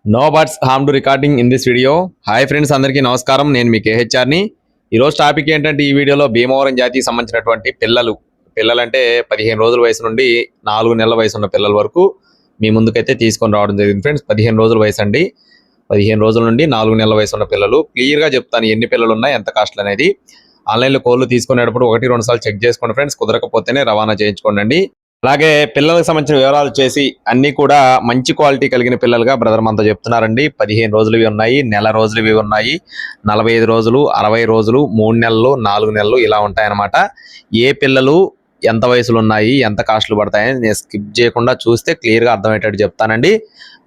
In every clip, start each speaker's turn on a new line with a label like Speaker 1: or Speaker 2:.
Speaker 1: No buts ham to recording in this video. Hi friends, అందరికీ నమస్కారం. నేను మీ కేహెచ్ఆర్ని. ఈరోజు టాపిక్ ఏంటంటే ఈ వీడియోలో భీమవరం జాతికి సంబంధించినటువంటి పిల్లలంటే 15 రోజుల వయసు నుండి 4 నెలల వయసు ఉన్న పిల్లల వరకు మీ ముందుకైతే తీసుకొని రావడం జరిగింది ఫ్రెండ్స్. 15 రోజుల వయసు అండి. 15 రోజుల నుండి 4 నెలల వయసు ఉన్న పిల్లలు. క్లియర్గా చెప్తాను ఎన్ని పిల్లలు ఉన్నాయి, ఎంత కాస్ట్ అనేది. ఆన్లైన్లో కోళ్ళు తీసుకునేటప్పుడు 1-2 సార్లు చెక్ చేసుకోండి ఫ్రెండ్స్. కుదరకపోతేనే రవాణా చేయించుకోండి. అలాగే పిల్లలకు సంబంధించిన వివరాలు వచ్చేసి అన్ని కూడా మంచి క్వాలిటీ కలిగిన పిల్లలుగా బ్రదర్ మనతో చెప్తున్నారండి. 15 రోజులవి ఉన్నాయి, నెల రోజులవి ఉన్నాయి, 45 రోజులు, 60 రోజులు, 3 నెలలు, 4 నెలలు ఇలా ఉంటాయన్నమాట. ఏ పిల్లలు ఎంత వయసులు ఉన్నాయి, ఎంత కాస్ట్లు పడతాయని నేను స్కిప్ చేయకుండా చూస్తే క్లియర్గా అర్థమయ్యేటట్టు చెప్తానండి.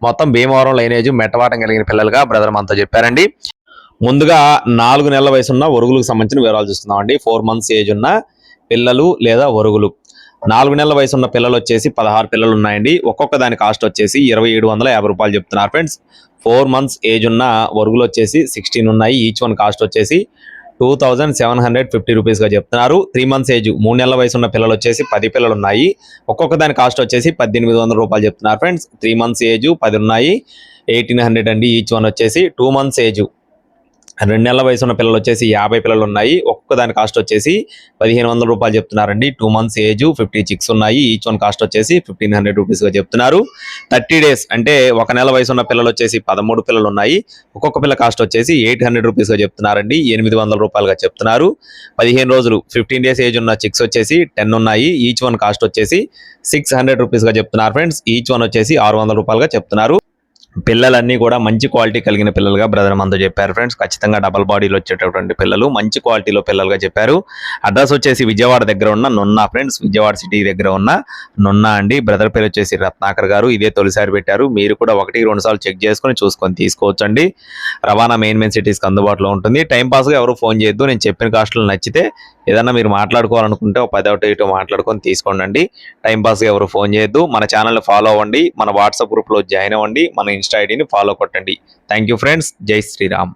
Speaker 1: మొత్తం భీమవరం లైనేజ్ మెట్టవాటం కలిగిన పిల్లలుగా బ్రదర్ మనతో చెప్పారండి. ముందుగా 4 నెలల వయసు ఉన్న ఒరుగులకు సంబంధించిన వివరాలు చూస్తున్నామండి. 4 months ఏజ్ ఉన్న పిల్లలు లేదా ఒరుగులు. 4 నెలల వయసు ఉన్న పిల్లలు వచ్చేసి 16 పిల్లలు ఉన్నాయండి. ఒక్కొక్క దాని కాస్ట్ వచ్చేసి 2750 రూపాయలు చెప్తున్నారు ఫ్రెండ్స్. 4 months ఏజ్ ఉన్న ఒరుగులు వచ్చేసి 16 ఉన్నాయి. ఈచ్ వన్ కాస్ట్ వచ్చేసి 2750 రూపీస్గా చెప్తున్నారు. 3 months ఏజ్ 3 నెలల వయసు ఉన్న పిల్లలు వచ్చేసి 10 పిల్లలు ఉన్నాయి. ఒక్కొక్క దాని కాస్ట్ వచ్చేసి 1800 రూపాయలు చెప్తున్నారు ఫ్రెండ్స్. 3 months ఏజ్ 10 ఉన్నాయి, 1800 అండి ఈచ్ వన్ వచ్చేసి. 2 months ఏజ్ 2 నెలల వయసు ఉన్న పిల్లలు వచ్చేసి 50 పిల్లలు ఉన్నాయి. ఒక్కొక్క దాని కాస్ట్ వచ్చేసి 1500 రూపాయలు చెప్తున్నారండి. 2 months ఏజ్ 50 chicks ఉన్నాయి. ఈచ్ వన్ కాస్ట్ వచ్చేసి 1500 రూపీస్గా చెప్తున్నారు. 30 days అంటే 1 నెల వయసు ఉన్న పిల్లలు వచ్చేసి 13 పిల్లలు ఉన్నాయి. ఒక్కొక్క పిల్ల కాస్ట్ వచ్చేసి 800 రూపీస్గా చెప్తున్నారండి. 800 రూపాయలుగా చెప్తున్నారు. 15 రోజులు 15 days ఏజ్ ఉన్న చిక్స్ వచ్చేసి 10 ఉన్నాయి. ఈచ్ వన్ కాస్ట్ వచ్చేసి 600 రూపీస్గా చెప్తున్నారు ఫ్రెండ్స్. ఈచ్ వన్ వచ్చేసి 600 రూపాయలుగా చెప్తున్నారు. పిల్లలన్నీ కూడా మంచి క్వాలిటీ కలిగిన పిల్లలుగా బ్రదర్ మనతో చెప్పారు ఫ్రెండ్స్. ఖచ్చితంగా డబల్ బాడీలో వచ్చేటటువంటి పిల్లలు, మంచి క్వాలిటీలో పిల్లలుగా చెప్పారు. అడ్రస్ వచ్చేసి విజయవాడ దగ్గర ఉన్న నున్నా ఫ్రెండ్స్. విజయవాడ సిటీ దగ్గర ఉన్న నున్నా అండి. బ్రదర్ పేరు వచ్చేసి రత్నాకర్ గారు. ఇదే తొలిసారి పెట్టారు. మీరు కూడా 1-2 సార్లు చెక్ చేసుకొని చూసుకొని తీసుకోవచ్చు అండి. రవాణా మెయిన్ సిటీస్కి అందుబాటులో ఉంటుంది. టైంపాస్గా ఎవరు ఫోన్ చేయొద్దు. నేను చెప్పిన కాస్ట్లు నచ్చితే ఏదన్నా మీరు మాట్లాడుకోవాలనుకుంటే 10 ఇటు మాట్లాడుకొని తీసుకోండి. టైంపాస్గా ఎవరు ఫోన్ చేయొద్దు. మన ఛానల్ని ఫాలో అవ్వండి. మన వాట్సాప్ గ్రూప్లో జాయిన్ అవ్వండి. మన ఇన్స్టా ఐడిని ఫాలో కొట్టండి. Thank you friends. జై శ్రీరామ్.